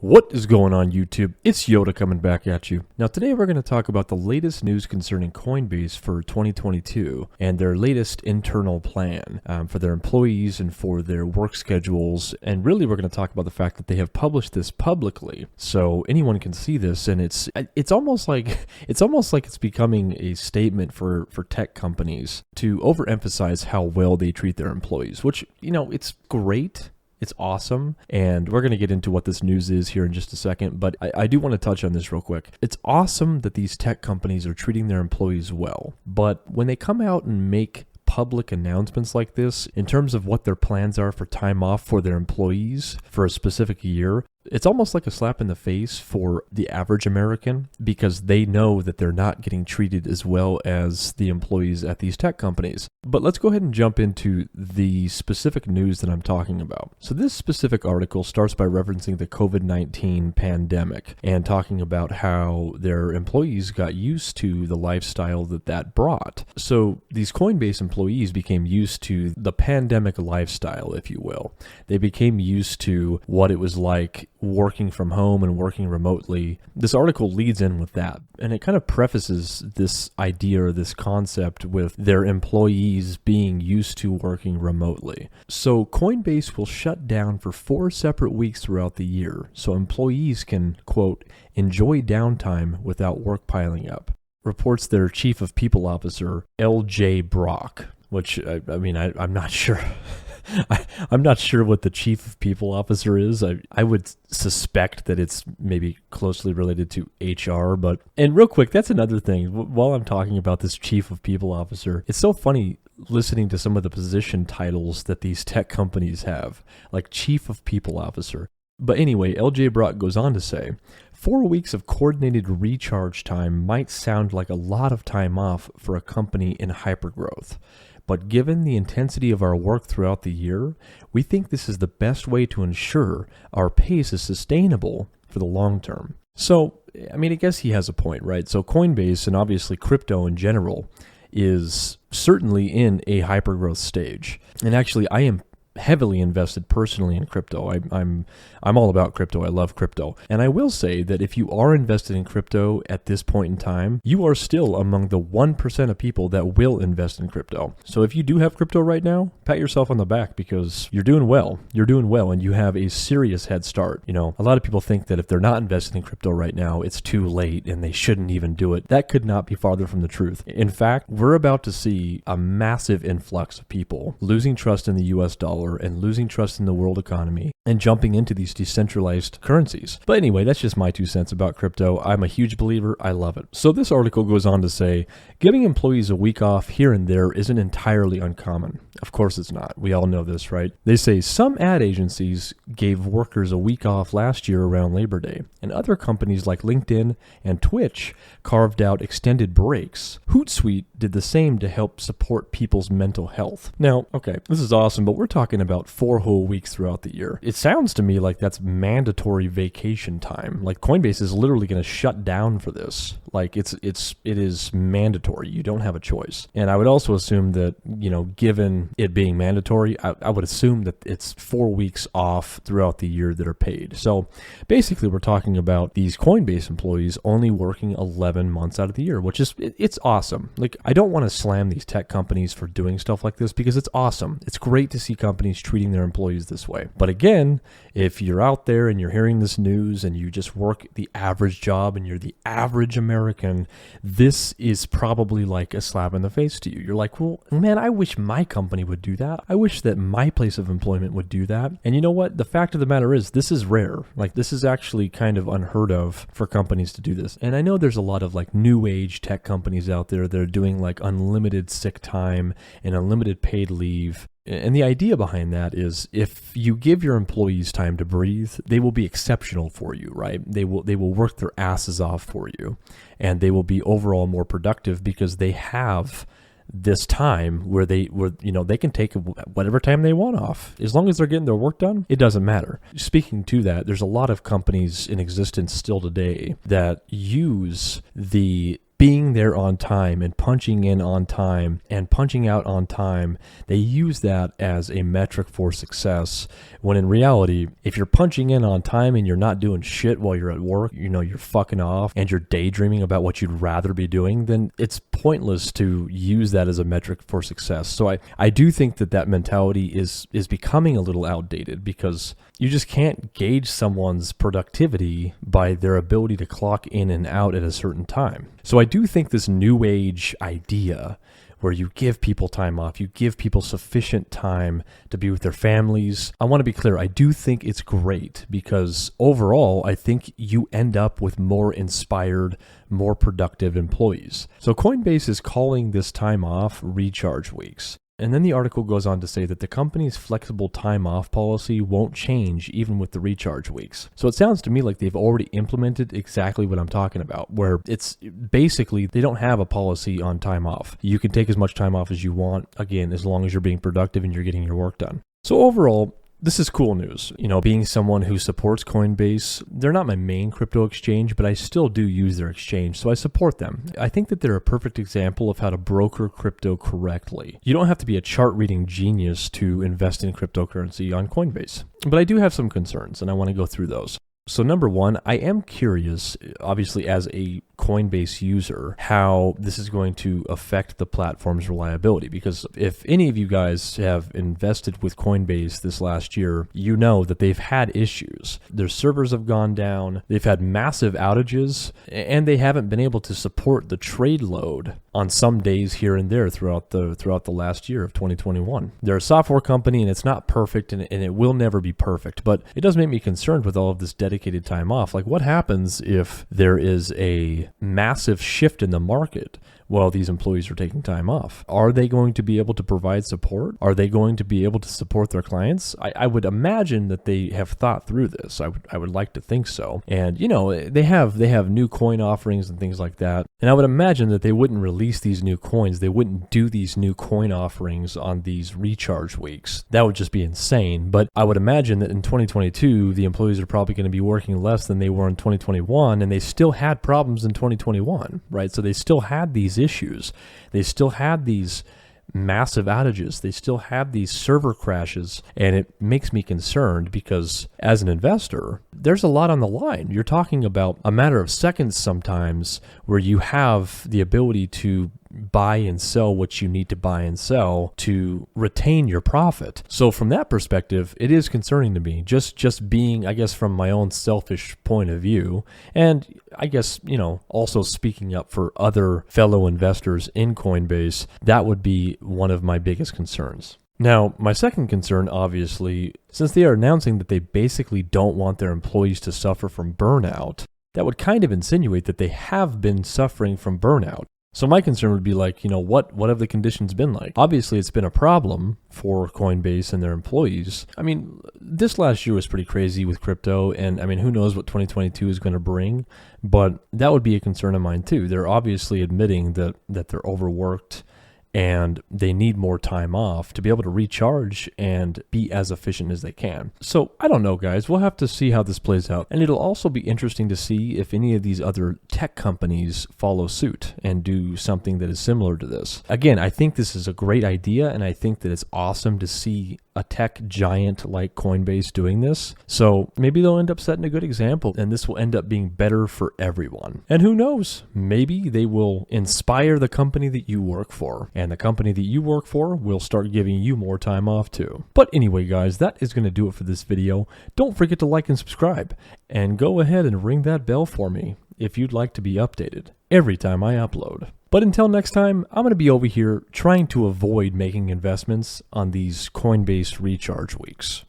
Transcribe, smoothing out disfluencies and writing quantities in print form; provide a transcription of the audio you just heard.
What is going on, YouTube? It's Yoda coming back at you. Now today we're going to talk about the latest news concerning Coinbase for 2022 and their latest internal plan for their employees and for their work schedules. And really we're going to talk about the fact that they have published this publicly so anyone can see this, and it's almost like it's becoming a statement for tech companies to overemphasize how well they treat their employees, which, you know, it's great. It's awesome, and we're going to get into what this news is here in just a second, but I do want to touch on this real quick. It's awesome that these tech companies are treating their employees well, but when they come out and make public announcements like this in terms of what their plans are for time off for their employees for a specific year, it's almost like a slap in the face for the average American, because they know that they're not getting treated as well as the employees at these tech companies. But let's go ahead and jump into the specific news that I'm talking about. So this specific article starts by referencing the COVID-19 pandemic and talking about how their employees got used to the lifestyle that brought. So these Coinbase employees became used to the pandemic lifestyle, if you will. They became used to what it was like working from home and working remotely. This article leads in with that, and it kind of prefaces this idea or this concept with their employees being used to working remotely. So Coinbase will shut down for 4 separate weeks throughout the year so employees can, quote, enjoy downtime without work piling up, reports their chief of people officer, L.J. Brock, which, I'm not sure. I'm not sure what the chief of people officer is. I would suspect that it's maybe closely related to HR, and real quick, that's another thing. While I'm talking about this chief of people officer, it's so funny listening to some of the position titles that these tech companies have, like chief of people officer. But anyway, LJ Brock goes on to say, 4 weeks of coordinated recharge time might sound like a lot of time off for a company in hypergrowth. But given the intensity of our work throughout the year, we think this is the best way to ensure our pace is sustainable for the long term. So, I guess he has a point, right? So Coinbase, and obviously crypto in general, is certainly in a hypergrowth stage. And actually, I am heavily invested personally in crypto. I'm all about crypto. I love crypto. And I will say that if you are invested in crypto at this point in time, you are still among the 1% of people that will invest in crypto. So if you do have crypto right now, pat yourself on the back, because you're doing well. You're doing well, and you have a serious head start. You know, a lot of people think that if they're not invested in crypto right now, it's too late and they shouldn't even do it. That could not be farther from the truth. In fact, we're about to see a massive influx of people losing trust in the US dollar and losing trust in the world economy and jumping into these decentralized currencies. But anyway, that's just my 2 cents about crypto. I'm a huge believer. I love it. So this article goes on to say, giving employees a week off here and there isn't entirely uncommon. Of course it's not. We all know this, right? They say some ad agencies gave workers a week off last year around Labor Day, and other companies like LinkedIn and Twitch carved out extended breaks. Hootsuite did the same to help support people's mental health. Now, okay, this is awesome, but we're talking about 4 whole weeks throughout the year. It sounds to me like that's mandatory vacation time. Like Coinbase is literally going to shut down for this. Like it is mandatory. You don't have a choice. And I would also assume that, you know, given it being mandatory, I would assume that it's 4 weeks off throughout the year that are paid. So basically we're talking about these Coinbase employees only working 11 months out of the year, which is, it's awesome. Like, I don't want to slam these tech companies for doing stuff like this, because it's awesome. It's great to see companies treating their employees this way. But again, if you're out there and you're hearing this news and you just work the average job and you're the average American, this is probably like a slap in the face to you. You're like, well, man, I wish my company would do that. I wish that my place of employment would do that. And you know what? The fact of the matter is, this is rare. Like, this is actually kind of unheard of for companies to do this. And I know there's a lot of like new age tech companies out there that are doing like unlimited sick time and unlimited paid leave. And the idea behind that is, if you give your employees time to breathe, they will be exceptional for you, right? They will work their asses off for you, and they will be overall more productive because they have this time where they can take whatever time they want off. As long as they're getting their work done, it doesn't matter. Speaking to that, there's a lot of companies in existence still today that use the being there on time and punching in on time and punching out on time, they use that as a metric for success, when in reality, if you're punching in on time and you're not doing shit while you're at work, you're fucking off and you're daydreaming about what you'd rather be doing, then it's pointless to use that as a metric for success. So I do think that mentality is becoming a little outdated, because you just can't gauge someone's productivity by their ability to clock in and out at a certain time. So I do think this new age idea where you give people time off, you give people sufficient time to be with their families. I want to be clear, I do think it's great, because overall, I think you end up with more inspired, more productive employees. So Coinbase is calling this time off recharge weeks. And then the article goes on to say that the company's flexible time off policy won't change even with the recharge weeks. So it sounds to me like they've already implemented exactly what I'm talking about, where it's basically they don't have a policy on time off. You can take as much time off as you want, again, as long as you're being productive and you're getting your work done. So overall, this is cool news. Being someone who supports Coinbase, they're not my main crypto exchange, but I still do use their exchange, so I support them. I think that they're a perfect example of how to broker crypto correctly. You don't have to be a chart reading genius to invest in cryptocurrency on Coinbase. But I do have some concerns, and I want to go through those. So number one, I am curious, obviously as a Coinbase user, how this is going to affect the platform's reliability. Because if any of you guys have invested with Coinbase this last year, you know that they've had issues. Their servers have gone down, they've had massive outages, and they haven't been able to support the trade load on some days here and there throughout the last year of 2021. They're a software company, and it's not perfect, and it will never be perfect, but it does make me concerned with all of this dedicated time off. Like, what happens if there is a massive shift in the market while these employees are taking time off? Are they going to be able to provide support? Are they going to be able to support their clients? I would imagine that they have thought through this. I would like to think so. And they have new coin offerings and things like that. And I would imagine that they wouldn't release these new coins. They wouldn't do these new coin offerings on these recharge weeks. That would just be insane. But I would imagine that in 2022, the employees are probably going to be working less than they were in 2021, and they still had problems in 2021, right? So they still had these issues. They still had these massive outages. They still have these server crashes, and it makes me concerned because as an investor, there's a lot on the line. You're talking about a matter of seconds sometimes where you have the ability to buy and sell what you need to buy and sell to retain your profit. So from that perspective, it is concerning to me, just being, I guess, from my own selfish point of view. And I guess, also speaking up for other fellow investors in Coinbase, that would be one of my biggest concerns. Now, my second concern, obviously, since they are announcing that they basically don't want their employees to suffer from burnout, that would kind of insinuate that they have been suffering from burnout. So my concern would be like, what have the conditions been like? Obviously, it's been a problem for Coinbase and their employees. I mean, this last year was pretty crazy with crypto, and I mean, who knows what 2022 is going to bring, but that would be a concern of mine too. They're obviously admitting that they're overworked and they need more time off to be able to recharge and be as efficient as they can. So I don't know, guys. We'll have to see how this plays out. And it'll also be interesting to see if any of these other tech companies follow suit and do something that is similar to this. Again, I think this is a great idea, and I think that it's awesome to see a tech giant like Coinbase doing this. So maybe they'll end up setting a good example, and this will end up being better for everyone. And who knows, maybe they will inspire the company that you work for, and the company that you work for will start giving you more time off too. But anyway, guys, that is going to do it for this video. Don't forget to like and subscribe, and go ahead and ring that bell for me if you'd like to be updated every time I upload. But until next time, I'm going to be over here trying to avoid making investments on these Coinbase recharge weeks.